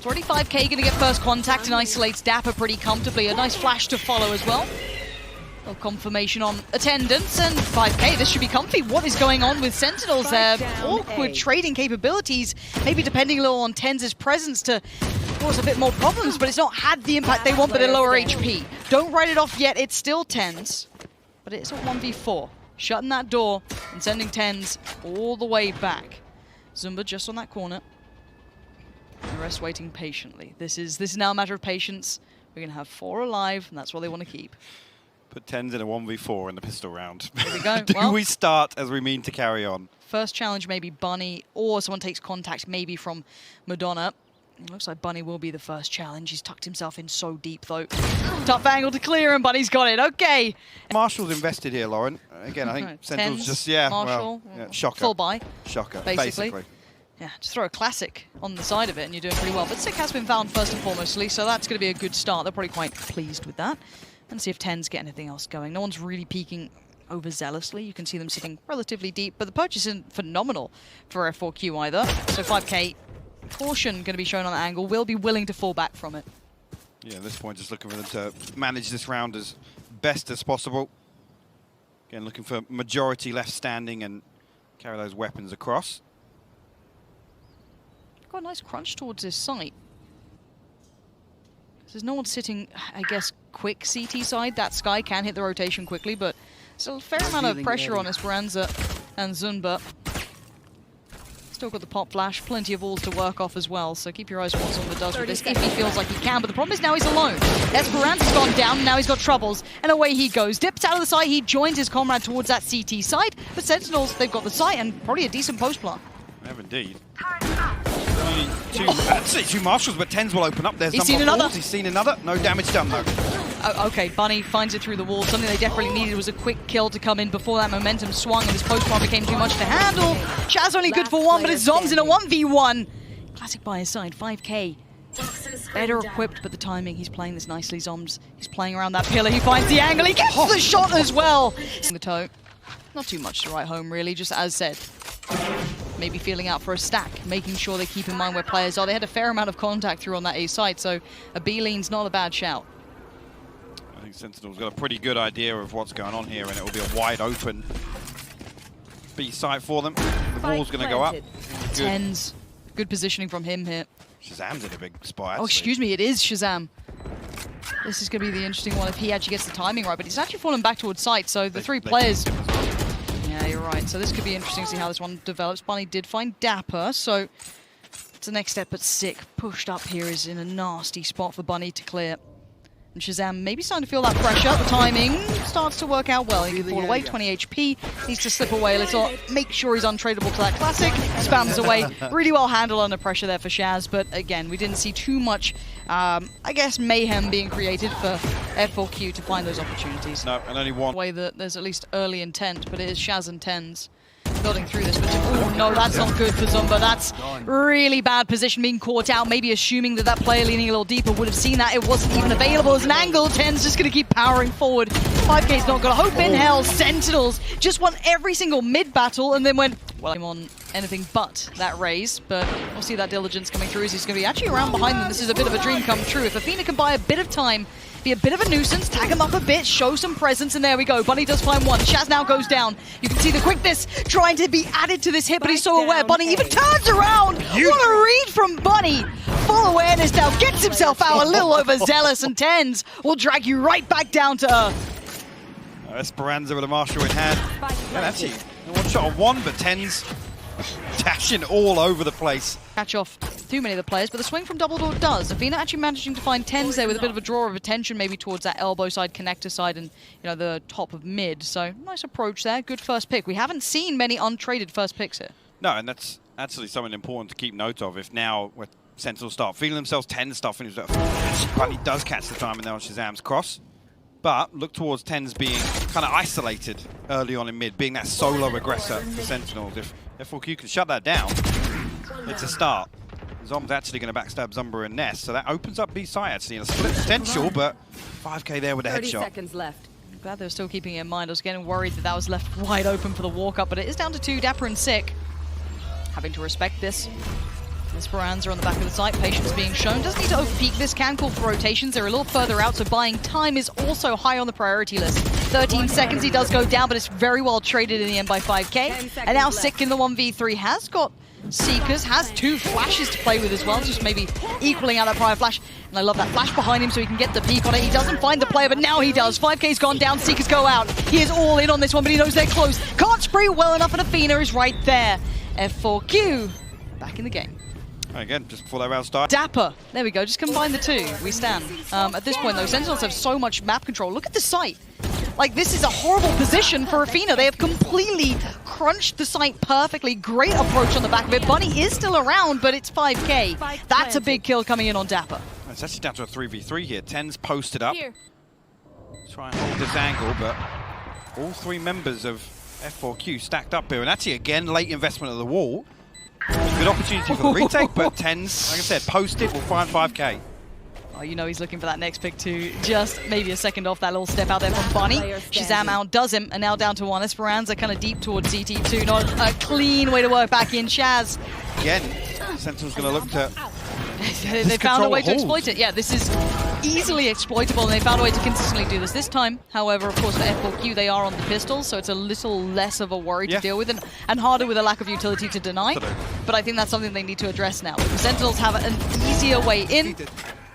It's already FiveK going to get first contact and isolates dapr pretty comfortably. A nice flash to follow as well. A confirmation on attendance, and FiveK, this should be comfy. What is going on with Sentinels there? Awkward trading capabilities, maybe depending a little on TenZ's presence to cause a bit more problems, but it's not had the impact they want, but at lower HP. Don't write it off yet, it's still TenZ, but it's a 1v4. Shutting that door and sending TenZ all the way back. Zunba just on that corner. The rest waiting patiently. This is now a matter of patience. We're going to have 4 alive, and that's what they want to keep. Put TenZ in a 1v4 in the pistol round. There we go. Do we start as we mean to carry on? First challenge maybe Bunny, or someone takes contact maybe from Madonna. Looks like Bunny will be the first challenge. He's tucked himself in so deep though. Tough angle to clear, and Bunny's got it. Okay. Marshall's invested here, Lauren. Again, I think Sentinels just, yeah, Marshall, well, yeah, shocker. Full buy. Shocker, basically. Yeah, just throw a classic on the side of it and you're doing pretty well. But Sick has been found first and foremostly, so that's going to be a good start. They're probably quite pleased with that. And see if TenZ get anything else going. No one's really peeking overzealously. You can see them sitting relatively deep, but the purchase isn't phenomenal for F4Q either. So FiveK, caution going to be shown on that angle, will be willing to fall back from it. Yeah, at this point, just looking for them to manage this round as best as possible. Again, looking for majority left standing and carry those weapons across. Got a nice crunch towards this site. There's no one sitting, I guess, quick CT side. That Sky can hit the rotation quickly, but still a fair amount of pressure on Esperanza and Zunba. Still got the pop flash, plenty of walls to work off as well, so keep your eyes on what Zunba does with this if he feels like he can. But the problem is now he's alone. Esperanza's gone down, now he's got troubles, and away he goes. Dips out of the site, he joins his comrade towards that CT side, but Sentinels, they've got the site and probably a decent post plant. They have indeed. Only two marshals, but TenZ will open up. There's He's seen another. He's seen another. No damage done though. Oh, okay, Bunny finds it through the wall. Something they desperately needed was a quick kill to come in before that momentum swung and this post-plant became too much to handle. Shaz only good for one, but it's zombs in a 1v1. Classic by his side, FiveK. Better equipped, but the timing, he's playing this nicely, zombs. He's playing around that pillar, he finds the angle, he gets the shot as well. The toe. Not too much to write home, really, just as said. Maybe feeling out for a stack, making sure they keep in mind where players are. They had a fair amount of contact through on that A site, so a B lean's not a bad shout. I think Sentinel's got a pretty good idea of what's going on here, and it will be a wide open B site for them. The wall's going to go up. TenZ, good positioning from him here. ShahZaM's in a big spot, actually. Oh, excuse me, it is ShahZaM. This is going to be the interesting one if he actually gets the timing right, but he's actually fallen back towards site, so the three players... Yeah, you're right. So this could be interesting to see how this one develops. Bunny did find dapr, so it's the next step, but Sick pushed up here is in a nasty spot for Bunny to clear. And ShahZaM maybe starting to feel that pressure. The timing starts to work out well. He can fall away, 20 HP, needs to slip away a little, make sure he's untradeable to that classic, spams away. Really well handled under pressure there for Shaz, but again, we didn't see too much, I guess, mayhem being created for F4Q to find those opportunities. No, and only one. Way that there's at least early intent, but it is Shaz and TenZ building through this. But oh no, that's not good for Zunba. That's really bad position, being caught out, maybe assuming that that player leaning a little deeper would have seen that. It wasn't even available as an angle. TenZ just going to keep powering forward. FiveK's not got a hope in hell. Sentinels just won every single mid battle and then went, well, I'm on anything but that raise, but we'll see that diligence coming through as he's going to be actually around behind them. This is a bit of a dream come true. If Efina can buy a bit of time, be a bit of a nuisance, tag him up a bit, show some presence, and there we go. Bunny does find one. Shaz now goes down. You can see the quickness trying to be added to this hit, but he's so aware. Bunny even turns around. What a read from Bunny. Full awareness now, gets himself out a little overzealous, and TenZ will drag you right back down to earth. Esperanza with a marshal in hand. And actually, one shot on one, but TenZ dashing all over the place. Catch off too many of the players, but the swing from Double Door does. Efina actually managing to find TenZ there with a bit of a draw of attention, maybe towards that elbow side, connector side, and the top of mid. So nice approach there. Good first pick. We haven't seen many untraded first picks here. No, and that's actually something important to keep note of. If now with Sentinels start feeling themselves, TenZ start feeling themselves, Bunny does catch the timing there on ShahZaM's cross. But look towards TenZ being kind of isolated early on in mid, being that solo aggressor for Sentinels. If F4Q can shut that down, it's a start. Zomb's actually going to backstab Zunba and Ness, so that opens up B side actually in a split potential, but FiveK there with a 30 headshot. seconds left. Glad they were still keeping it in mind. I was getting worried that that was left wide open for the walk-up, but it is down to 2, dapr and Sick. Having to respect this. Esperanza on the back of the site, patience being shown. Doesn't need to overpeak this, can call for rotations. They're a little further out, so buying time is also high on the priority list. 13 seconds, he does go down, but it's very well traded in the end by FiveK. And now Sick in the 1v3 has got Seekers, has 2 flashes to play with as well, just maybe equaling out that prior flash. And I love that flash behind him so he can get the peek on it. He doesn't find the player, but now he does. FiveK's gone down, Seekers go out. He is all in on this one, but he knows they're close. Can't spray well enough, and Efina is right there. F4Q back in the game. Again, just before that round starts. dapr. There we go. Just combine the two. We stand. At this point, though, Sentinels have so much map control. Look at the site. Like, this is a horrible position for Efina. They have completely crunched the site perfectly. Great approach on the back of it. Bunny is still around, but it's FiveK. That's a big kill coming in on dapr. It's actually down to a 3v3 here. TenZ posted up. Try and hold this angle, but all 3 members of F4Q stacked up here. And actually, again, late investment of the wall. Good opportunity for the retake, but TenZ, like I said, posted, will find FiveK. Oh, you know he's looking for that next pick too. Just maybe a second off that little step out there from Bunny. ShahZaM outdoes him, and now down to 1. Esperanza kind of deep towards CT2. Not a clean way to work back in. Shaz. Again, Sentinel's going to look to... They found a way to exploit it. Yeah, this is easily exploitable, and they found a way to consistently do this. This time, however, of course, for F4Q, they are on the pistols, so it's a little less of a worry to deal with, and harder with a lack of utility to deny. But I think that's something they need to address now. The Sentinels have an easier way in,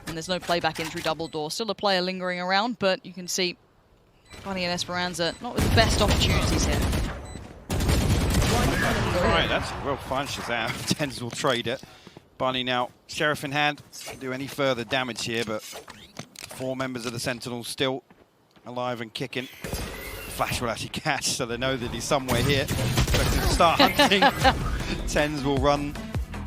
and there's no playback in through double door. Still a player lingering around, but you can see Bunny and Esperanza not with the best opportunities here. Alright, that's well fine, ShahZaM. TenZ will trade it. Bunny now, Sheriff in hand, can't do any further damage here, but 4 members of the Sentinels still alive and kicking. Flash will actually catch, so they know that he's somewhere here. Expecting to start hunting. TenZ will run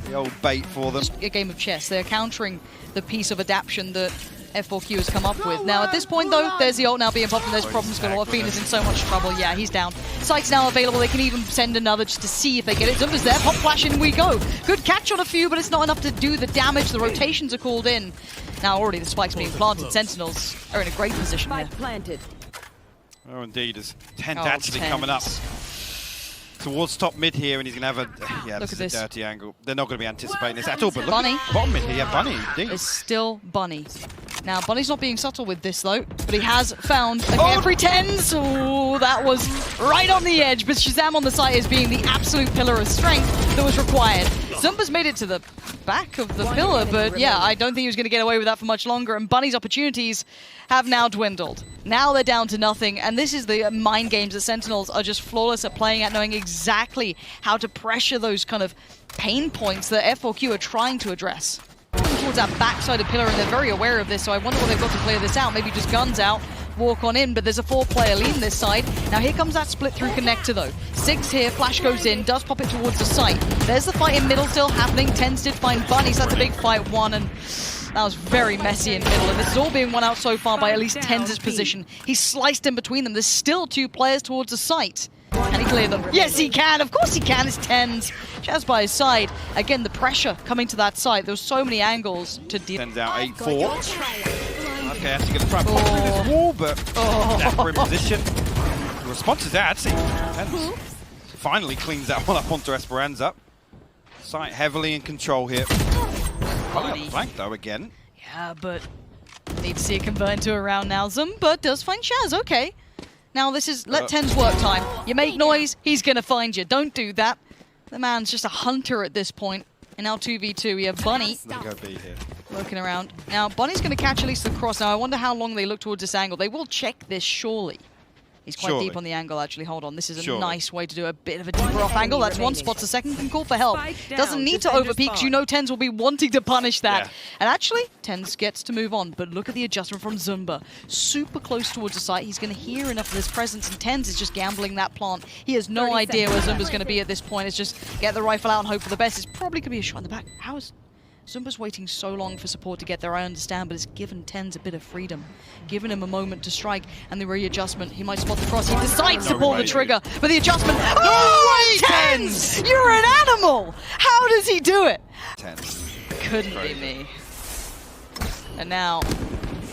the old bait for them. A game of chess. They're countering the piece of adaptation that F4Q has come up with. Now, at this point, though, there's the ult now being popped, and there's problems galore. Efina's in so much trouble. Yeah, he's down. Sight's now available. They can even send another just to see if they get it. Zumba's there. Pop flash, in we go. Good catch on a few, but it's not enough to do the damage. The rotations are called in. Now, already the spike's being planted. Sentinels are in a great position here. Oh, indeed. As TenZ actually coming up towards top mid here, and he's going to have a... Yeah, this is a dirty angle. They're not going to be anticipating this at all, but look Bunny. at bottom mid here. Yeah, Bunny, indeed. It's still Bunny. Now, Bunny's not being subtle with this, though, but he has found every TenZ. Oh, that was right on the edge, but ShahZaM on the site is being the absolute pillar of strength that was required. Zumba's made it to the back of the pillar, but yeah, I don't think he was going to get away with that for much longer, and Bunny's opportunities have now dwindled. Now they're down to nothing, and this is the mind games that Sentinels are just flawless at playing at, knowing exactly how to pressure those kind of pain points that F4Q are trying to address. Towards that backside of pillar, and they're very aware of this, so I wonder what they've got to clear this out. Maybe just guns out, walk on in, but there's a 4-player lead on this side. Now here comes that split through connector though. 6 here, flash goes in, does pop it towards the site. There's the fight in middle still happening. TenZ did find Bunny, so that's a big fight 1, and that was very messy in middle, and this is all being won out so far by at least TenZ's position. He's sliced in between them. There's still 2 players towards the site. Can he clear them? Yes, he can. Of course he can. It's TenZ. Shaz by his side. Again, the pressure coming to that side. There were so many angles to deal. TenZ out 8-4. Okay, has to get the front pop in this wall, but dapr in position. The response is there, actually. TenZ finally cleans that one up onto Esperanza. Sight heavily in control here. Flank though again. Yeah, but need to see it convert into a round now. Zumba does find Shaz. Okay. Now this is let TenZ work time. You make noise, he's gonna find you. Don't do that. The man's just a hunter at this point. And now 2v2, we have Bunny looking around. Now Bunny's gonna catch at least the cross. Now I wonder how long they look towards this angle. They will check this surely. He's quite deep on the angle, actually. Hold on, this is a nice way to do a bit of a deeper off angle. That's 1 spot. The second can call for help. Doesn't need to overpeak, because you know TenZ will be wanting to punish that. Yeah. And actually, TenZ gets to move on, but look at the adjustment from Zumba. Super close towards the site. He's going to hear enough of his presence, and TenZ is just gambling that plant. He has no idea where Zumba's going to be at this point. It's just get the rifle out and hope for the best. It's probably going to be a shot in the back. How is... Zumba's waiting so long for support to get there, I understand, but it's given TenZ a bit of freedom. Given him a moment to strike, and the readjustment, he might spot the cross. He decides to pull the trigger, but the adjustment... Oh, TenZ! You're an animal! How does he do it? TenZ. Couldn't be me. And now,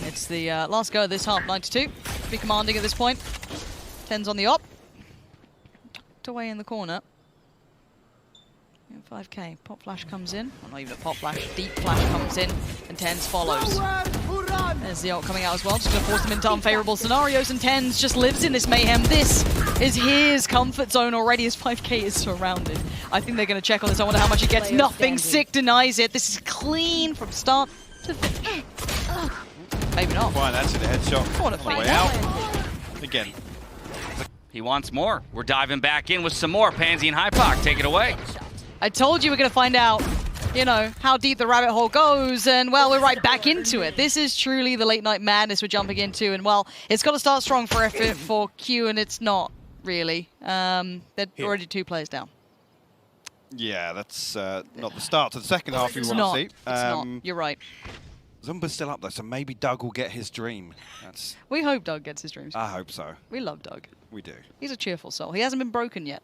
it's the last go of this half, 92. Be commanding at this point. TenZ on the op. Tucked away in the corner. Yeah, FiveK. Pop flash comes in. Well, not even a pop flash. Deep flash comes in, and TenZ follows. There's the ult coming out as well. Just going to force them into unfavorable scenarios, and TenZ just lives in this mayhem. This is his comfort zone already as FiveK is surrounded. I think they're going to check on this. I wonder how much he gets. Nothing. Sick denies it. This is clean from start to finish. Maybe not. Fine, that's the headshot. On the way out. Again. He wants more. We're diving back in with some more. Pansy and hypoc, take it away. I told you we're going to find out, you know, how deep the rabbit hole goes, and, well, we're right back into it. This is truly the late night madness we're jumping into, and, well, it's got to start strong for F4Q, and it's not, really. They're already 2 players down. Yeah, that's not the start to the second half you want to see. It's not. You're right. Zumba's still up, though, so maybe Doug will get his dream. We hope Doug gets his dreams. I hope so. We love Doug. We do. He's a cheerful soul. He hasn't been broken yet.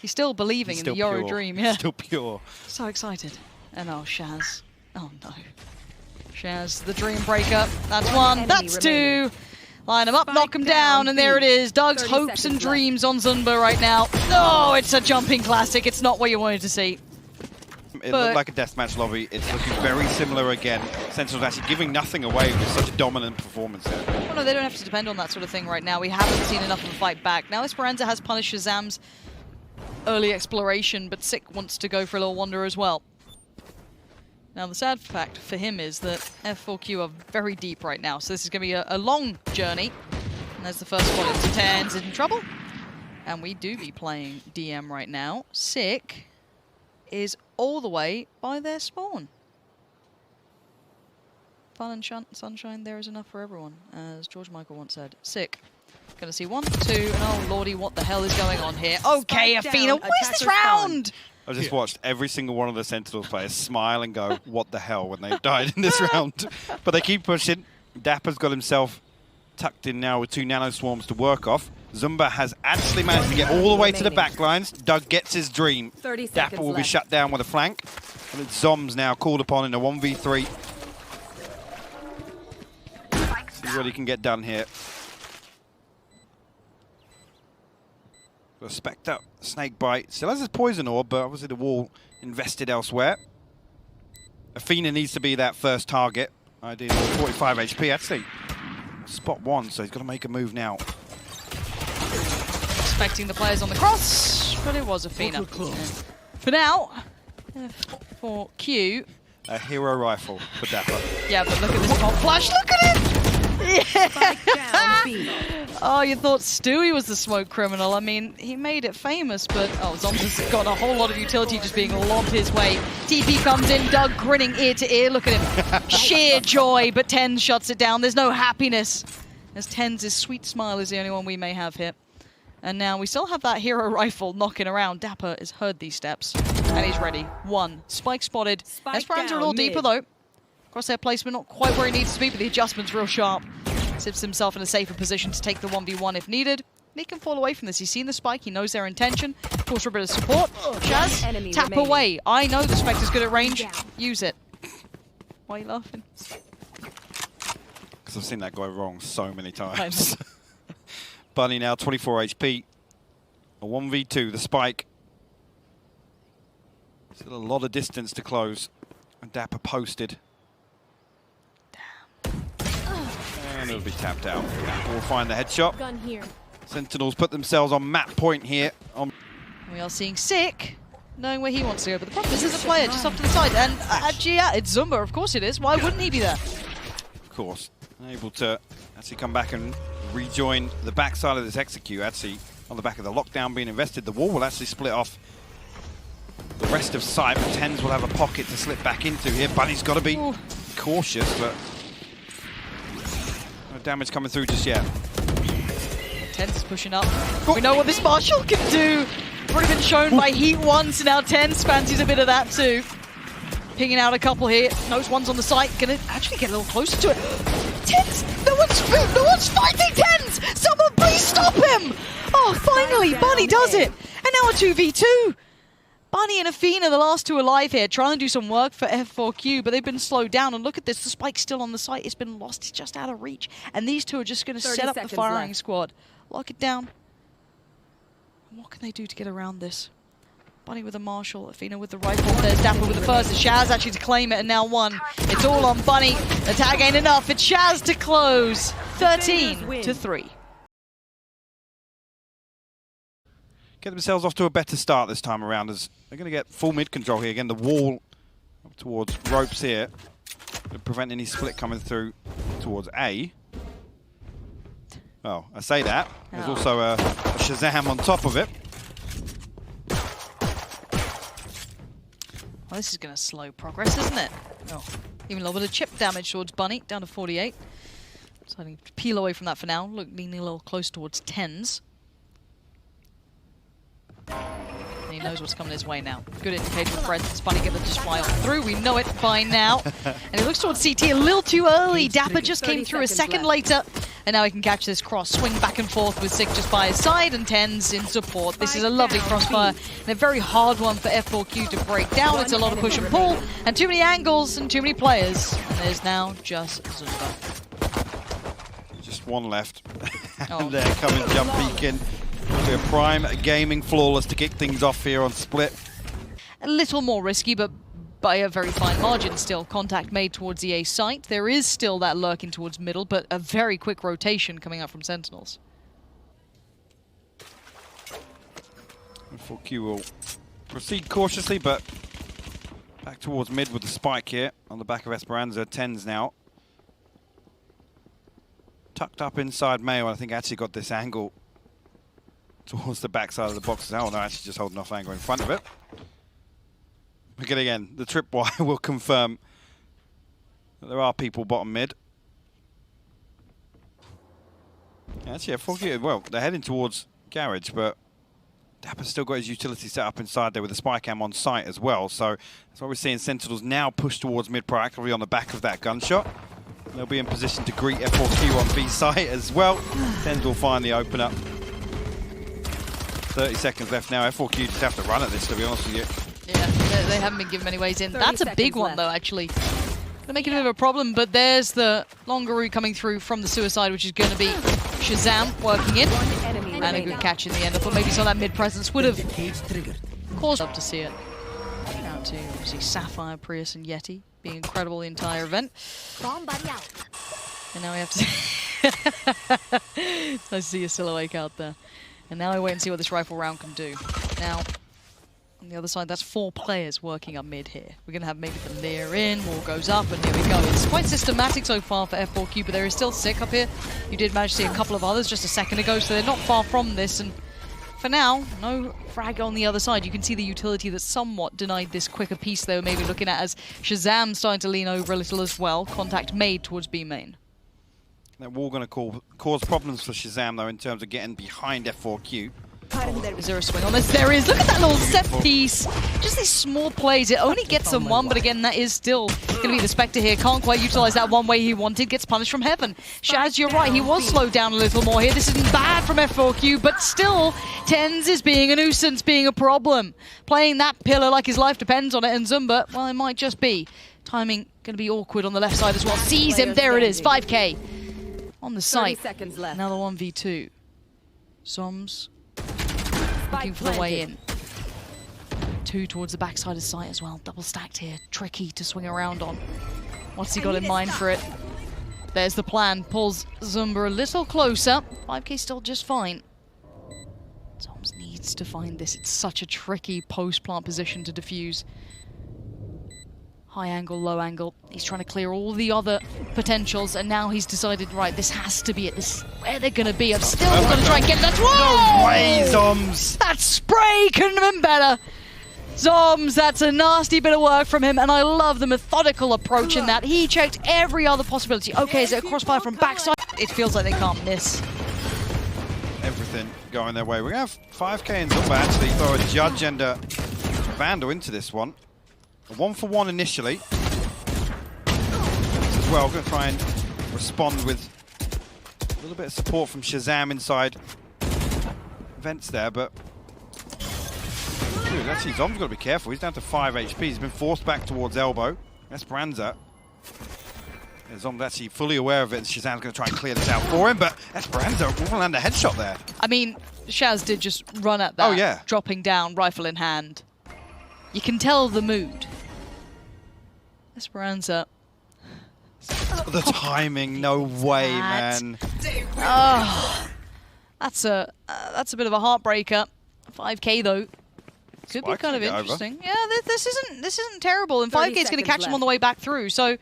He's still believing in the Euro dream. Yeah. Still pure. So excited. And oh, Shaz. Oh no. Shaz, the dream breaker. That's 1. That's 2. Line him up, knock him down, and there it is. Doug's hopes and dreams on Zunba right now. Oh, it's a jumping classic. It's not what you wanted to see. It looked like a deathmatch lobby. It's looking very similar again. Sentinels actually giving nothing away with such a dominant performance there. Well, no, they don't have to depend on that sort of thing right now. We haven't seen enough of a fight back. Now Esperanza has punished ShahZaM's early exploration, but Sick wants to go for a little wander as well. Now, the sad fact for him is that F4Q are very deep right now, so this is going to be a long journey. And there's the first one into TenZ in trouble. And we do be playing DM right now. Sick is all the way by their spawn. Fun and sunshine, there is enough for everyone, as George Michael once said. Sick. Gonna see 1, 2, and oh lordy, what the hell is going on here? Okay, Efina, where's this round? I just watched every single one of the Sentinels players smile and go, what the hell, when they died in this round. But they keep pushing. dapr's got himself tucked in now with 2 nano swarms to work off. Zunba has actually managed to get all the way to the backlines. Doug gets his dream. dapr will be shut down with a flank. And it's Zombs now called upon in a 1v3. See what he can get done here. Got a Spectre, Snake Bite. Still has his Poison Orb, but obviously the wall invested elsewhere. Efina needs to be that first target. Ideally 45 HP, actually. Spot 1, so he's got to make a move now. Expecting the players on the cross, but it was Efina. For now, F4Q. A hero rifle for dapr. Yeah, but look at this pop flash, look at it! Yeah! Oh, you thought Stewie was the smoke criminal. I mean, he made it famous, but oh, Zombs has got a whole lot of utility just being lobbed his way. TP comes in, Doug grinning ear to ear. Look at him. Sheer joy, but TenZ shuts it down. There's no happiness, as TenZ's sweet smile is the only one we may have here. And now we still have that hero rifle knocking around. dapr has heard these steps, and he's ready. 1. Spike spotted. Esperanza a little deeper, though. Crosshair placement not quite where he needs to be, but the adjustment's real sharp. Sips himself in a safer position to take the 1v1 if needed. He can fall away from this. He's seen the spike. He knows their intention. Calls for a bit of support. Shaz, tap away. I know the Spectre's good at range. Use it. Why are you laughing? Because I've seen that go wrong so many times. Bunny now 24 HP. A 1v2, the spike. Still a lot of distance to close. And dapr posted. And it'll be tapped out. dapr will find the headshot. Gun here. Sentinels put themselves on map point here. We are seeing Sick, knowing where he wants to go. But the problem is there's a player just off to the side. And actually, yeah, it's Zunba. Of course it is. Why wouldn't he be there? Of course. Able to actually come back and rejoin the backside of this execute. Actually, on the back of the lockdown being invested, the wall will actually split off the rest of site. But TenZ will have a pocket to slip back into here. Bunny's got to be cautious, but no damage coming through just yet. TenZ is pushing up. We know what this Marshall can do. Already been shown by Heat once, and now TenZ fancies a bit of that too. Pinging out a couple here. Knows one's on the site. Gonna actually get a little closer to it. TenZ! No one's fighting TenZ! Someone please stop him! Oh, finally, Bunny does it! And now a 2v2! Bunny and Efina, the last 2 alive here, trying to do some work for F4Q, but they've been slowed down. And look at this, the spike's still on the site. It's been lost, it's just out of reach. And these 2 are just going to set up the firing squad. Lock it down. And what can they do to get around this? Bunny with the Marshall, Efina with the rifle, there's dapr with the first, it's Shaz actually to claim it, and now one. It's all on Bunny, the tag ain't enough, it's Shaz to close, 13-3. Get themselves off to a better start this time around, as they're going to get full mid control here. Again, the wall up towards ropes here to prevent any split coming through towards A. Oh, I say that. There's also a ShahZaM on top of it. Well, this is going to slow progress, isn't it? Oh, even a little bit of chip damage towards Bunny, down to 48. So I need to peel away from that for now. Look, leaning a little close towards TenZ. And he knows what's coming his way now. Good indicator of presence. Bunny gonna just fly on through. We know it by now. And he looks towards CT a little too early. dapr just came through a second later. And now he can catch this cross. Swing back and forth with Sig just by his side. And TenZ in support. This is a lovely crossfire. And a very hard one for F4Q to break down. It's a lot of push and pull. And too many angles and too many players. And there's now just zunba. Just one left. And they're coming jump beacon. A prime gaming flawless to kick things off here on split. A little more risky, but by a very fine margin still. Contact made towards the A site. There is still that lurking towards middle, but a very quick rotation coming up from Sentinels. F4Q will proceed cautiously, but back towards mid with the spike here on the back of Esperanza. TenZ now. Tucked up inside Mayo, I think actually got this angle towards the backside of the box now. No, actually just holding off angle in front of it. Again, the tripwire will confirm that there are people bottom mid. Yeah, actually, F4Q, well, they're heading towards Garage, but dapr's still got his utility set up inside there with the spy cam on site as well. So that's why we're seeing Sentinels now push towards mid proactively on the back of that gunshot. They'll be in position to greet F4Q on B site as well. TenZ will find the opener. 30 seconds left now. F4Q just have to run at this, to be honest with you. Yeah, they haven't been given many ways in. That's a big one, though, actually. Gonna make it a bit of a problem, but there's the longer route coming through from the suicide, which is going to be ShahZaM working in. And a good catch in the end. I thought maybe some of that mid-presence would have caused up to see it. Down to, obviously, Sapphire, Prius, and Yeti being incredible the entire event. And now we have to it's nice to see a silhouette out there. And now I wait and see what this rifle round can do. Now, on the other side, that's 4 players working up mid here. We're going to have maybe the Lear in, wall goes up, and here we go. It's quite systematic so far for F4Q, but there is still Sick up here. You did manage to see a couple of others just a second ago, so they're not far from this. And for now, no frag on the other side. You can see the utility that somewhat denied this quicker piece they were maybe looking at, as ShahZaM starting to lean over a little as well. Contact made towards B main. That wall going to cause problems for ShahZaM, though, in terms of getting behind F4Q. Is there a swing on this? There is. Look at that little set piece. Just these small plays. It only gets them one, but again, that is still going to be the Spectre here. Can't quite utilize that one way he wanted. Gets punished from heaven. Shaz, you're right. He was slowed down a little more here. This isn't bad from F4Q, but still, TenZ is being a nuisance, being a problem. Playing that pillar like his life depends on it, and Zunba, well, it might just be. Timing going to be awkward on the left side as well. Sees him. There it is. FiveK. On the site, another 1v2. Zombs looking for the way in. 2 towards the backside of site as well. Double stacked here. Tricky to swing around on. What's he got in mind for it? There's the plan. Pulls Zunba a little closer. FiveK still just fine. Zombs needs to find this. It's such a tricky post-plant position to defuse. High angle, low angle. He's trying to clear all the other potentials, and now he's decided, right, this has to be it. This is where they're going to be. I'm still going to try and get that. No way, Zombs! That spray couldn't have been better. Zombs, that's a nasty bit of work from him, and I love the methodical approach in that. He checked every other possibility. Okay, is it a crossfire from backside? It feels like they can't miss. Everything going their way. We're going to have FiveK and Zunba actually throw a Judge and a Vandal into this one. A 1-for-1 initially. This as well, going to try and respond with a little bit of support from ShahZaM inside vents there, but dude, actually Zom's got to be careful. He's down to 5 HP. He's been forced back towards elbow. Esperanza. Zom's actually fully aware of it, and ShahZam's going to try and clear this out for him, but Esperanza will land a headshot there. I mean, Shaz did just run at that, oh, yeah. dropping down, rifle in hand. You can tell the mood. Esperanza. The timing, no way, man. Oh, that's a bit of a heartbreaker. 5K though. Could be kind of interesting. Over. Yeah, this isn't terrible, and 5K is going to catch him on the way back through. So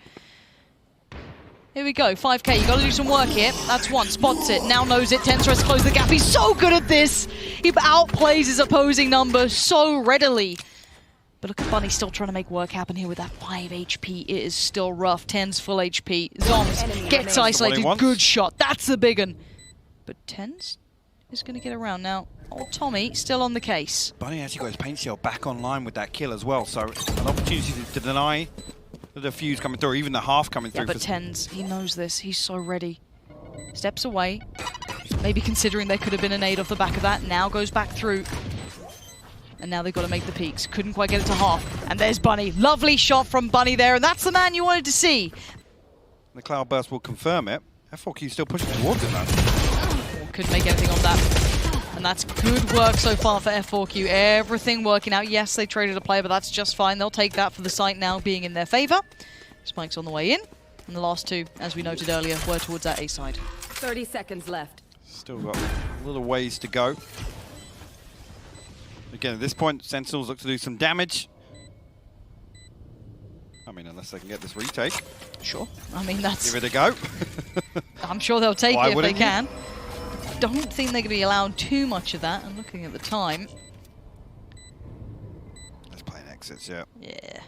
here we go. 5K, you got to do some work here. That's one. Spots it. Now knows it. TenZ tries to close the gap. He's so good at this. He outplays his opposing number so readily. But look at Bunny still trying to make work happen here with that 5 HP. It is still rough. TenZ full HP. Zombs gets isolated. Good shot. That's the big one. But TenZ is going to get around now. Old Tommy still on the case. Bunny actually got his paint shield back online with that kill as well, so an opportunity to deny the defuse coming through, or even the half coming through. Yeah, but TenZ, he knows this. He's so ready. Steps away. Maybe considering there could have been a nade off the back of that. Now goes back through. And now they've got to make the peaks. Couldn't quite get it to half. And there's Bunny. Lovely shot from Bunny there, and that's the man you wanted to see. The cloud burst will confirm it. F4Q still pushing towards it, though. Couldn't make anything on that. And that's good work so far for F4Q. Everything working out. Yes, they traded a player, but that's just fine. They'll take that for the site now being in their favor. Spike's on the way in. And the last two, as we noted earlier, were towards that A side. 30 seconds left. Still got a little ways to go. Again, at this point, Sentinels look to do some damage. I mean, unless they can get this retake. Sure. I mean, that's... Give it a go. I'm sure they'll take Why it if they you? can. Don't think they're going to be allowed too much of that. I'm looking at the time. Let's play an exits, yeah. Yeah.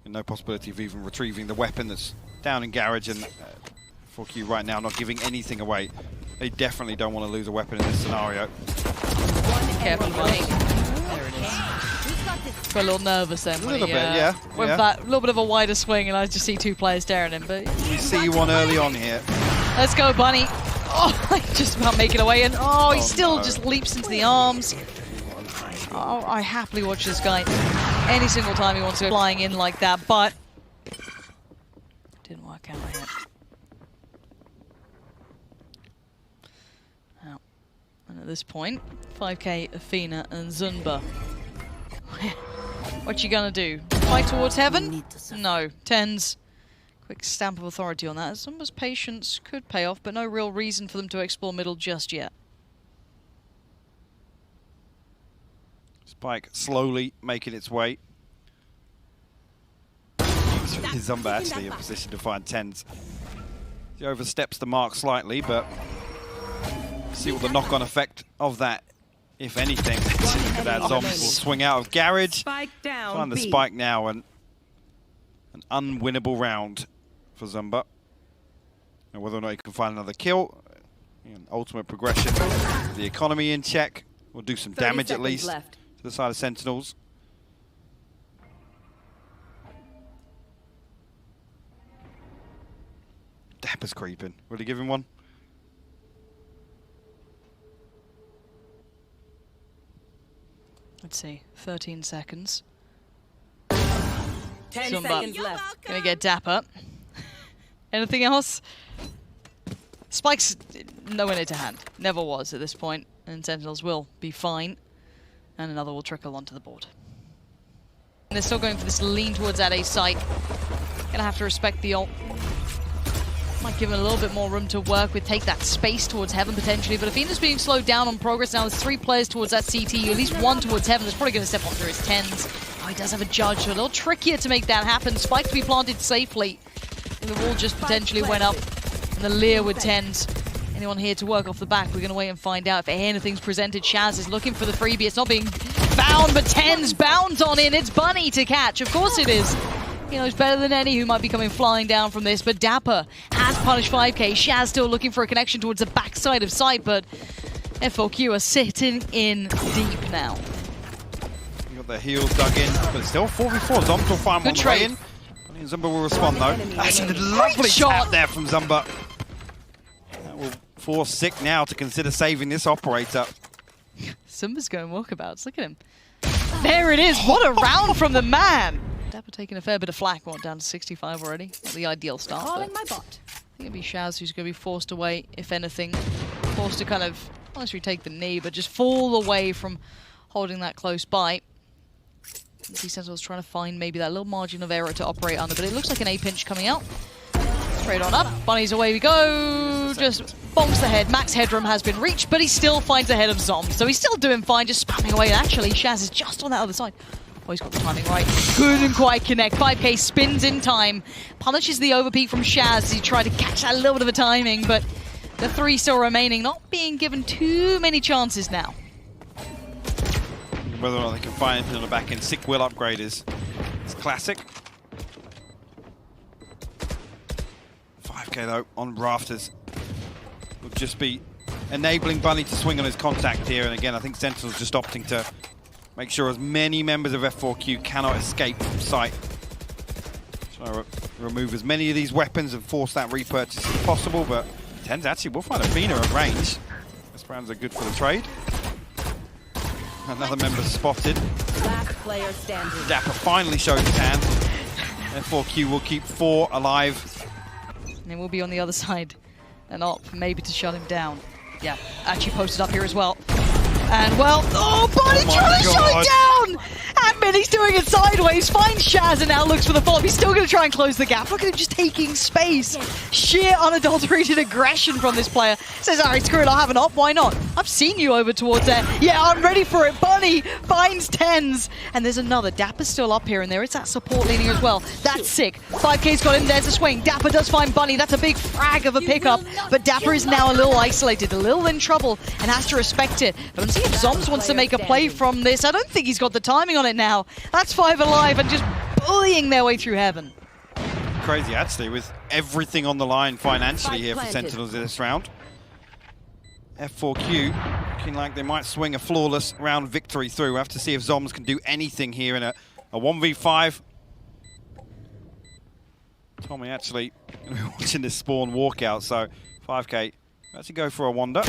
And no possibility of even retrieving the weapon that's down in garage, and 4Q right now not giving anything away. They definitely don't want to lose a weapon in this scenario. Careful, Bunny. There it is. Got a little nervous then. A little bit, yeah. With that little bit of a wider swing, and I just see two players staring him. But we see one early on here. Let's go, Bunny. Oh, just about making away, and he still just leaps into the arms. Oh, I happily watch this guy any single time he wants to go flying in like that, but didn't work out yet. Now, and at this point, 5K, Efina, and Zunba. What you gonna do? Fight towards heaven? No. TenZ. Quick stamp of authority on that. Zumba's patience could pay off, but no real reason for them to explore middle just yet. Spike slowly making its way. Zumba actually in position to find TenZ. He oversteps the mark slightly, but see what the knock-on effect of that, if anything. Look at that, Zombs will swing out of garage. Find the spike now, and an unwinnable round for Zumba. And whether or not he can find another kill, and ultimate progression, the economy in check, will do some damage at least to the side of Sentinels. Dapr's creeping. Will he give him one? Let's see, 13 seconds. 10 Zumba seconds left. Gonna get dapr. Anything else? Spike's nowhere near to hand. Never was at this point, and Sentinels will be fine. And another will trickle onto the board. And they're still going for this lean towards that A site. Gonna have to respect the ult. Might give him a little bit more room to work with, take that space towards heaven potentially, but Efina's being slowed down on progress now. There's 3 players towards that CT, at least 1 towards heaven. That's probably going to step on through his TenZ. Oh, he does have a judge, so a little trickier to make that happen. Spike to be planted safely. And the wall just potentially went up. And the Lear with TenZ. Anyone here to work off the back? We're going to wait and find out if anything's presented. Shaz is looking for the freebie. It's not being found, but TenZ bounds on in. It's Bunny to catch. Of course it is. He knows better than any who might be coming flying down from this, but dapr has punished 5K. Shaz still looking for a connection towards the backside of sight, but F4Q are sitting in deep now. You got their heels dug in, but it's still 4v4. Zombs will find one way in. And Zumba will respond though. That's a lovely shot there from Zumba. That will force Sick now to consider saving this operator. Zumba's going walkabouts. Look at him. There it is. What a round from the man. dapr taking a fair bit of flack, down to 65 already. Not the ideal start. Calling my bot. I think it'll be Shaz who's going to be forced away, if anything. Forced to kind of, not necessarily take the knee, but just fall away from holding that close by. Sentinels trying to find maybe that little margin of error to operate under, but it looks like an A pinch coming out. Straight on up. Bunnies, away we go. Just bonks the head. Max headroom has been reached, but he still finds ahead of Zombs. So he's still doing fine, just spamming away. Actually, Shaz is just on that other side. Oh, he's got the timing right. Couldn't quite connect. FiveK spins in time. Punishes the overpeak from Shaz as he tried to catch that little bit of a timing, but the 3 still remaining, not being given too many chances now. Whether or not they can find anything on the back end, sick will upgrade is classic. FiveK though, on rafters. Will just be enabling Bunny to swing on his contact here, and again I think Sentinels just opting to make sure as many members of F4Q cannot escape from sight. Trying to remove as many of these weapons and force that repurchase as possible, but TenZ actually will find Efina at range. Esperanza good for the trade. Another member spotted. Last player standing. dapr finally showed his hand. F4Q will keep 4 alive. And it will be on the other side. And up, maybe to shut him down. Yeah, actually posted up here as well. And well, oh, Bunny trying to shut it down! And he's doing it sideways, finds Shaz and now looks for the follow-up. He's still going to try and close the gap. Look at him just taking space. Sheer unadulterated aggression from this player. Says, all right, screw it, I'll have an op, why not? I've seen you over towards there. Yeah, I'm ready for it. Bunny finds TenZ. And there's another. dapr's still up here and there is that support leaning as well. That's sick. FiveK's got him, there's a swing. dapr does find Bunny. That's a big frag of a pickup. But dapr is now a little isolated, a little in trouble and has to respect it. But let's see if Zombs wants to make a play from this. I don't think he's got the timing on it now. That's 5 alive and just bullying their way through heaven. Crazy actually, with everything on the line financially here for Sentinels in this round. F4Q looking like they might swing a flawless round victory through. We'll have to see if Zombs can do anything here in a 1v5. Tommy actually watching this spawn walkout, so FiveK actually go for a wander.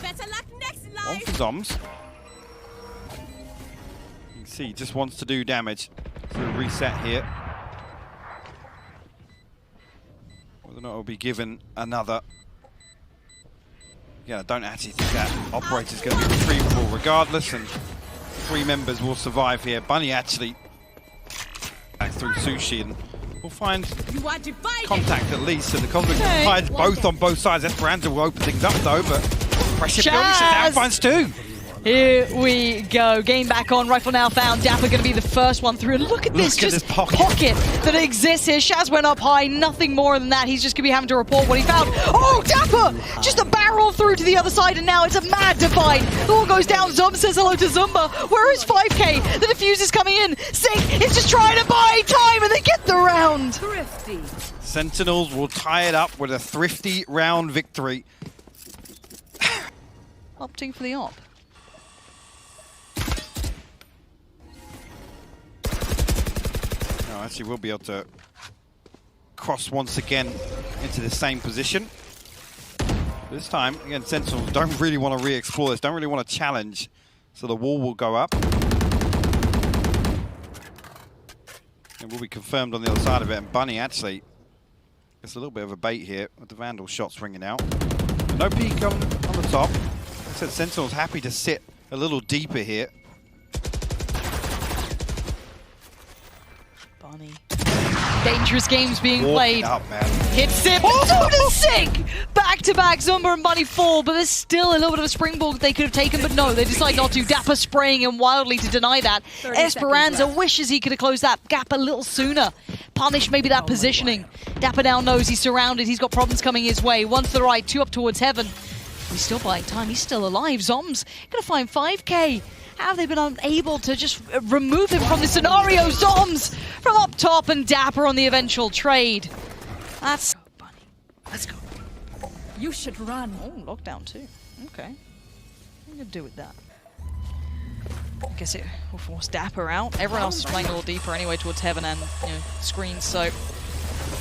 Better luck next life. One for Zombs. You can see he just wants to do damage. So a reset here. Whether or not it will be given another. Yeah, I don't actually think that operator's going to be retrievable regardless, and 3 members will survive here. Bunny actually back through Sushi, and we'll find contact at least, and the conflict divides both on both sides. Esperanza will open things up though, but pressure building, ShahZaM finds 2. Here we go. Game back on. Rifle now found. dapr going to be the first one through. And look at this pocket that exists here. Shaz went up high. Nothing more than that. He's just going to be having to report what he found. Oh, dapr! Just a barrel through to the other side, and now it's a mad divide. The wall goes down. Zomb says hello to Zunba. Where is FiveK? The defuse is coming in. Sink is just trying to buy time, and they get the round. Thrifty. Sentinels will tie it up with a thrifty round victory. Opting for the op. Actually will be able to cross once again into the same position. This time, again, Sentinels don't really want to re-explore this, don't really want to challenge, so the wall will go up. It will be confirmed on the other side of it, and Bunny actually gets a little bit of a bait here with the Vandal shots ringing out. No peek on the top. Like I said, Sentinels happy to sit a little deeper here. Bunny. Dangerous games being played. Up, man. Hits it. Oh, sick! Back-to-back, Zumba and Bunny fall, but there's still a little bit of a springboard they could have taken, but no, they decide not to. dapr spraying him wildly to deny that. Esperanza wishes he could have closed that gap a little sooner. Punish maybe that positioning. dapr now knows he's surrounded. He's got problems coming his way. 1 to the right, 2 up towards heaven. He's still buying time. He's still alive. Zombs gonna find FiveK. How have they been unable to just remove him from the scenario? Zombs from up top and dapr on the eventual trade. That's go, Bunny. Let's go. You should run. Oh, lockdown too. Okay. What are you gonna do with that? I guess it will force dapr out. Everyone else is playing a little deeper anyway towards heaven and screens. So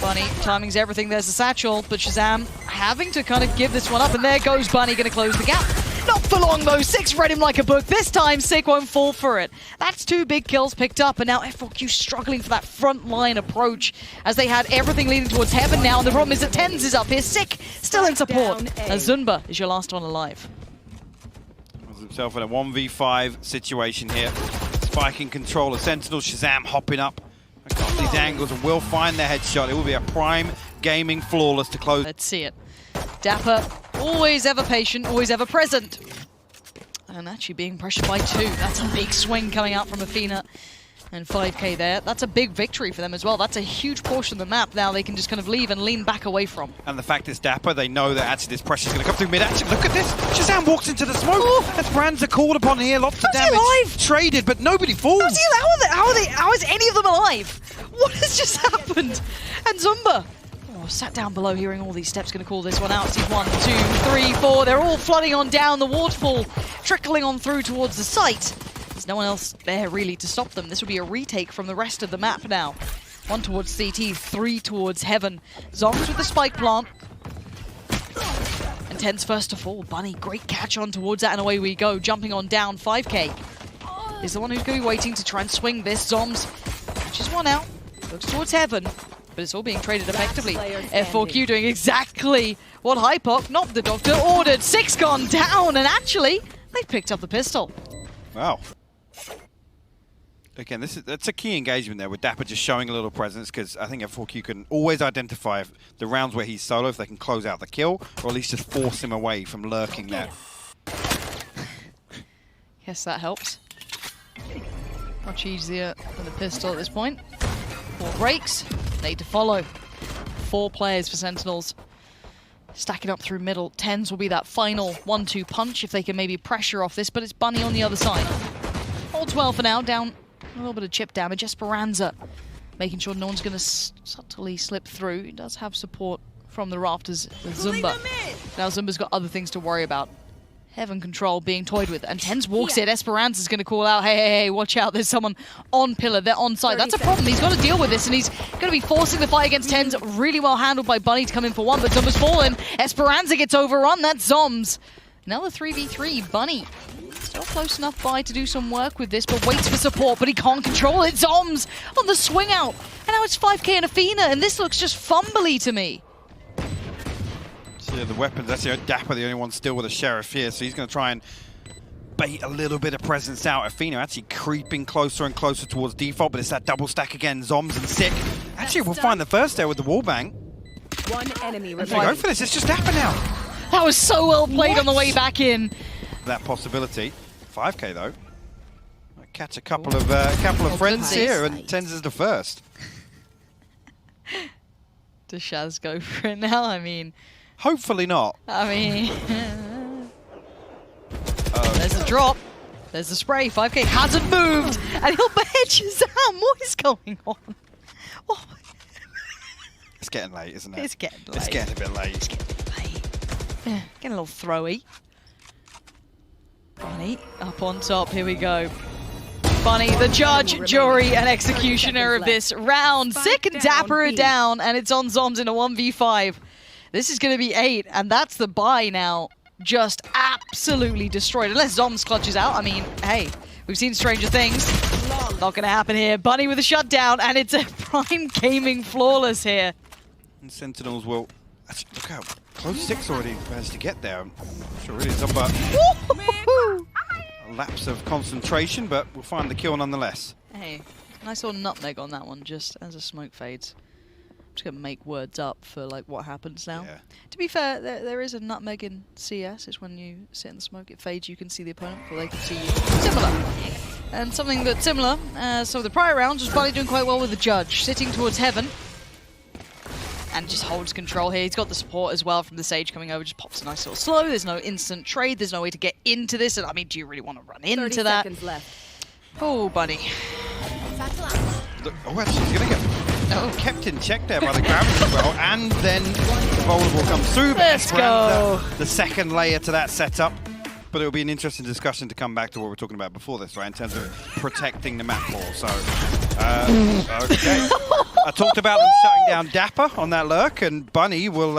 Bunny, timing's everything. There's the satchel, but ShahZaM having to kind of give this one up, and there goes Bunny, gonna close the gap. Not for long though, 6 read him like a book. This time, Sick won't fall for it. That's 2 big kills picked up, and now F4Q struggling for that front line approach as they had everything leading towards heaven now, and the problem is that TenZ is up here. Sick still in support, and Zunba is your last one alive. himself in a 1v5 situation here. Spiking control of Sentinels, ShahZaM hopping up across these angles and will find the headshot. It will be a prime gaming flawless to close. Let's see it. dapr, always ever patient, always ever present. And actually being pressured by 2. That's a big swing coming out from Efina. And FiveK there. That's a big victory for them as well. That's a huge portion of the map now they can just kind of leave and lean back away from. And the fact is dapr, they know that actually this pressure is going to come through mid. Actually, look at this. ShahZaM walks into the smoke. Ooh. Esperanza called upon here. Lots of damage. Alive? Traded, but nobody falls. How is any of them alive? What has just happened? And zunba. Oh, sat down below, hearing all these steps, going to call this one out. Sees 1, 2, 3, 4. They're all flooding on down. The waterfall trickling on through towards the site. There's no one else there really to stop them. This will be a retake from the rest of the map now. 1 towards CT, 3 towards Heaven. Zombs with the spike plant. And TenZ first to fall. Bunny, great catch on towards that, and away we go. Jumping on down, FiveK is the one who's going to be waiting to try and swing this. Zombs catches one out, looks towards Heaven, but it's all being traded effectively. F4Q doing exactly what hypoc, not the doctor, ordered. 6 gone down, and actually, they've picked up the pistol. Wow. Again, that's a key engagement there with dapr just showing a little presence, because I think F4Q can always identify the rounds where he's solo, if they can close out the kill, or at least just force him away from lurking there. Guess that helps. Much easier than the pistol at this point. 4 breaks, need to follow. 4 players for Sentinels. Stacking up through middle. TenZ will be that final 1-2 punch if they can maybe pressure off this, but it's Bunny on the other side. Holds well for now, down a little bit of chip damage. Esperanza making sure no one's going to subtly slip through. He does have support from the rafters with Zunba. Now Zumba's got other things to worry about. Heaven control being toyed with, and TenZ walks in. Esperanza's going to call out, hey, watch out, there's someone on pillar, they're on site. That's a problem, he's got to deal with this, and he's going to be forcing the fight against TenZ. Really well handled by Bunny to come in for 1, but Zumba's fallen. Esperanza gets overrun, that's zombs. Now the 3v3, Bunny still close enough by to do some work with this, but waits for support, but he can't control it. Zombs on the swing out, and now it's FiveK and Efina, and this looks just fumbly to me. So yeah, the weapons, that's dapr, the only one still with a sheriff here, so he's going to try and bait a little bit of presence out. Efina actually creeping closer and closer towards default, but it's that double stack again, zombs and sick. Actually, we'll find the first there with the wallbang. 1 enemy remaining. Go for this, it's just dapr now. That was so well played on the way back in. That possibility. FiveK though. Might catch a couple of friends here, and TenZ is the first. Does Shaz go for it now? I mean... Hopefully not. I mean... There's a drop. There's the spray. FiveK hasn't moved, and he'll behead ShahZaM. What is going on? What? It's getting late, isn't it? It's getting late. It's getting a bit late. It's getting a bit late. Yeah, getting a little throwy. Bunny up on top. Here we go. Bunny, the judge, jury, and executioner of this round. Sick and dapr are down, and it's on zombs in a 1v5. This is going to be 8, and that's the buy now. Just absolutely destroyed. Unless zombs clutches out. I mean, hey, we've seen stranger things. Not going to happen here. Bunny with a shutdown, and it's a prime gaming flawless here. And Sentinels will... Actually, look how close 6 already managed to get there. I'm not sure really it's up a lapse of concentration, but we'll find the kill nonetheless. Hey, nice little nutmeg on that one, just as the smoke fades. I'm just going to make words up for like what happens now. Yeah. To be fair, there is a nutmeg in CS. It's when you sit in the smoke, it fades, you can see the opponent, but they can see you. Similar. And something that's similar, some of the prior rounds was Bunny doing quite well with the judge, sitting towards Heaven. And just holds control here. He's got the support as well from the Sage coming over. Just pops a nice little slow. There's no instant trade. There's no way to get into this. And I mean, do you really want to run into that? 30 seconds left. Oh, Bunny. Look, oh, actually, he's going to get kept in check there by the gravity as well. And then the vulnerable comes through. Let's go. The second layer to that setup. But it'll be an interesting discussion to come back to what we were talking about before this, right? In terms of protecting the map more. So, okay. I talked about them shutting down dapr on that lurk, and Bunny will,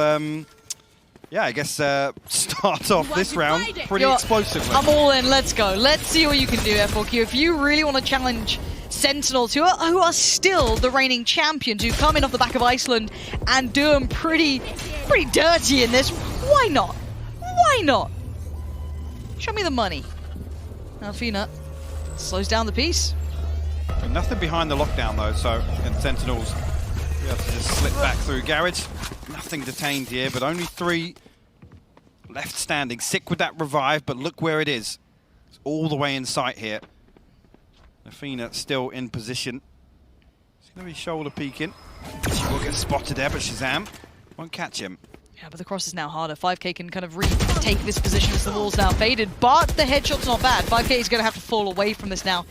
yeah, I guess start off this round pretty explosively. I'm all in. Let's go. Let's see what you can do, F4Q. If you really want to challenge Sentinels, who are still the reigning champions, who come in off the back of Iceland and do them pretty dirty in this, why not? Why not? Show me the money. Efina slows down the piece. And nothing behind the lockdown though, so and Sentinels be able to just slip back through Gares. Nothing detained here, but only 3 left standing. Sick with that revive, but look where it is. It's all the way in sight here. Efina still in position. She's going to be shoulder peeking. She will get spotted there, but ShahZaM won't catch him. Yeah, but the cross is now harder. FiveK can kind of retake this position as the wall's now faded, but the headshot's not bad. FiveK is going to have to fall away from this now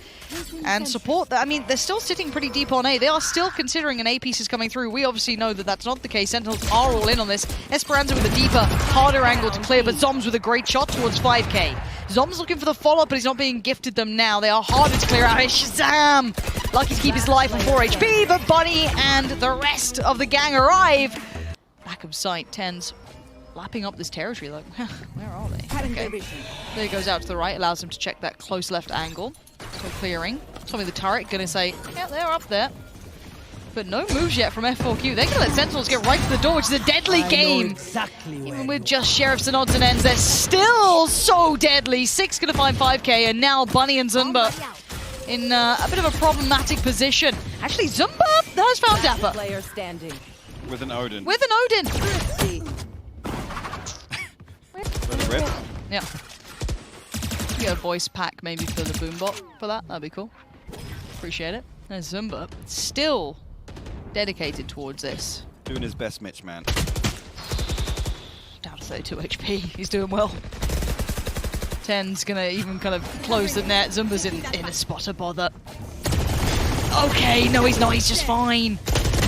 and support that. I mean, they're still sitting pretty deep on A. They are still considering an A piece is coming through. We obviously know that that's not the case. Sentinels are all in on this. Esperanza with a deeper, harder angle to clear, but zombs with a great shot towards FiveK. zombs looking for the follow-up, but he's not being gifted them now. They are harder to clear out. Here's ShahZaM! Lucky to keep his life on 4 HP, but Bunny and the rest of the gang arrive. Back of sight, TenZ lapping up this territory. Like, where are they? Okay. There he goes out to the right, allows him to check that close left angle. So clearing. Tommy the turret gonna say, yeah, they're up there. But no moves yet from F4Q. They're gonna let Sentinels get right to the door, which is a deadly game. Exactly. Even with just sheriffs and odds and ends, they're still so deadly. 6 gonna find FiveK, and now Bunny and Zunba in a bit of a problematic position. Actually, Zunba has found dapr. Player standing. With an Odin. With an Odin! Rip. Yeah. Get a voice pack maybe for the boombot for that. That'd be cool. Appreciate it. There's Zunba. Still dedicated towards this. Doing his best, MitchMan. Down to 32 HP. He's doing well. TenZ gonna even kind of close the net. Zumba's in a spot of bother. Okay, no he's not. He's just fine.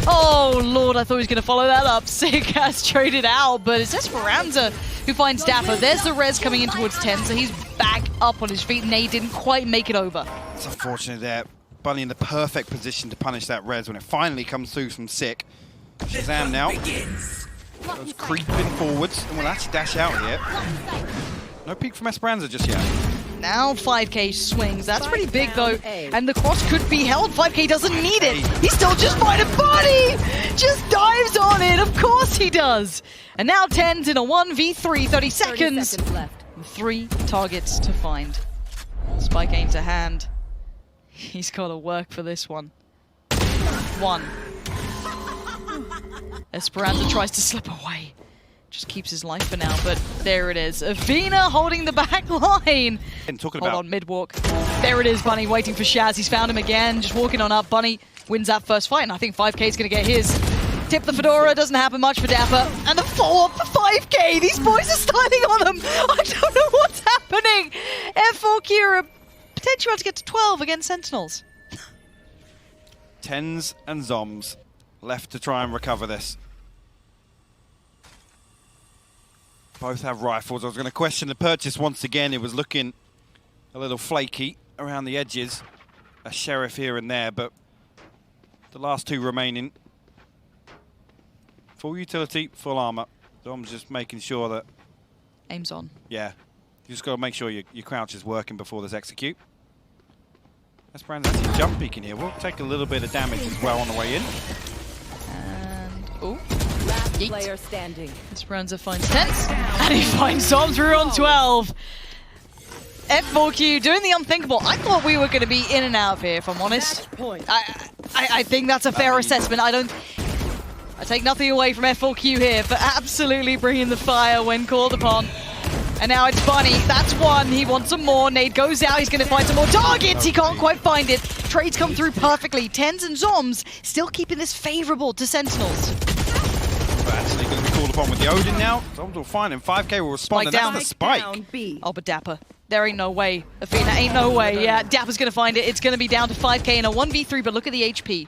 Oh lord, I thought he was gonna follow that up. Sick has traded out, but it's Esperanza who finds dapr. There's the res coming in towards TenZ, so he's back up on his feet, and they didn't quite make it over. It's unfortunate there. Bunny in the perfect position to punish that res when it finally comes through from Sick. ShahZaM now goes creeping forwards and will actually dash out here. No peek from Esperanza just yet. Now FiveK swings. That's pretty big though, and the cross could be held. FiveK doesn't need it. He's still just fighting. Bunny just dives on it. Of course he does. And now TenZ in a 1v3, 30 seconds. Left. 3 targets to find. Spike aim to hand. He's got to work for this one. 1. Esperanza tries to slip away. Just keeps his life for now, but there it is. Efina holding the back line. And talking Hold about on, mid-walk. There it is, Bunny waiting for Shaz. He's found him again, just walking on up. Bunny wins that first fight, and I think FiveK is going to get his. Tip the Fedora, doesn't happen much for dapr. And the follow-up for FiveK. These boys are styling on them. I don't know what's happening. F4Q are potentially about to get to 12 against Sentinels. TenZ and zombs left to try and recover this. Both have rifles. I was going to question the purchase once again. It was looking a little flaky around the edges. A sheriff here and there, but the last 2 remaining. Full utility, full armor. Dom's just making sure that... Aim's on. Yeah. You just got to make sure your crouch is working before this execute. Esperanza actually jump peeking here. We'll take a little bit of damage as well on the way in. And... oh. Last Yeet. player standing. Esperanza finds TenZ, and he finds zombs. We're on 12. F4Q doing the unthinkable. I thought we were going to be in and out of here, if I'm honest. I think that's a fair assessment. I take nothing away from F4Q here, but absolutely bringing the fire when called upon. And now it's Bunny. That's 1. He wants some more. Nade goes out. He's going to find some more targets. He can't quite find it. Trades come through perfectly. TenZ and zombs still keeping this favorable to Sentinels. But actually going to be called upon with the Odin now. Zombs will find him. FiveK will respond, Spike and down. that's the spike. Down B. Oh, but dapr. There ain't no way. Efina, ain't no way. Yeah, dappr's going to find it. It's going to be down to FiveK in a 1v3, but look at the HP.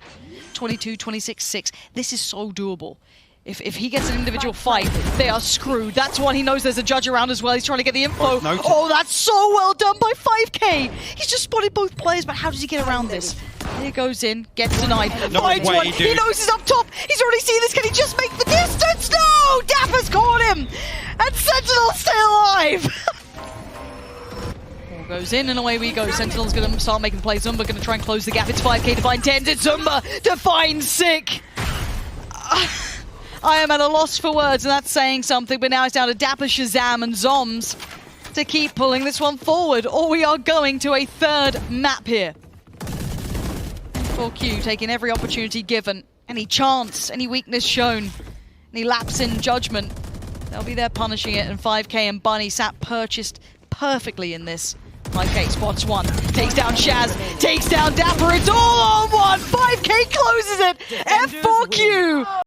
22, 26, 6. This is so doable. If he gets an individual fight, they are screwed. That's one. He knows there's a judge around as well. He's trying to get the info. Oh, that's so well done by FiveK. He's just spotted both players, but how does he get around this? Here goes in, gets denied. Finds one. He knows he's up top. He's already seen this. Can he just make the distance? No! dappr's caught him! And Sentinel's still alive! Ball goes in and away we go. Sentinel's going to start making plays. Zunba going to try and close the gap. It's FiveK to find TenZ. It's Zunba to find Sick. I am at a loss for words, and that's saying something, but now it's down to dapr, ShahZaM, and zombs. to keep pulling this one forward, or we are going to a third map here. F4Q taking every opportunity given, any chance, any weakness shown, any lapse in judgment. They'll be there punishing it, and FiveK and Bunny sat purchased perfectly in this. FiveK spots one, takes down Shaz, takes down dapr, it's all on one! FiveK closes it! F4Q!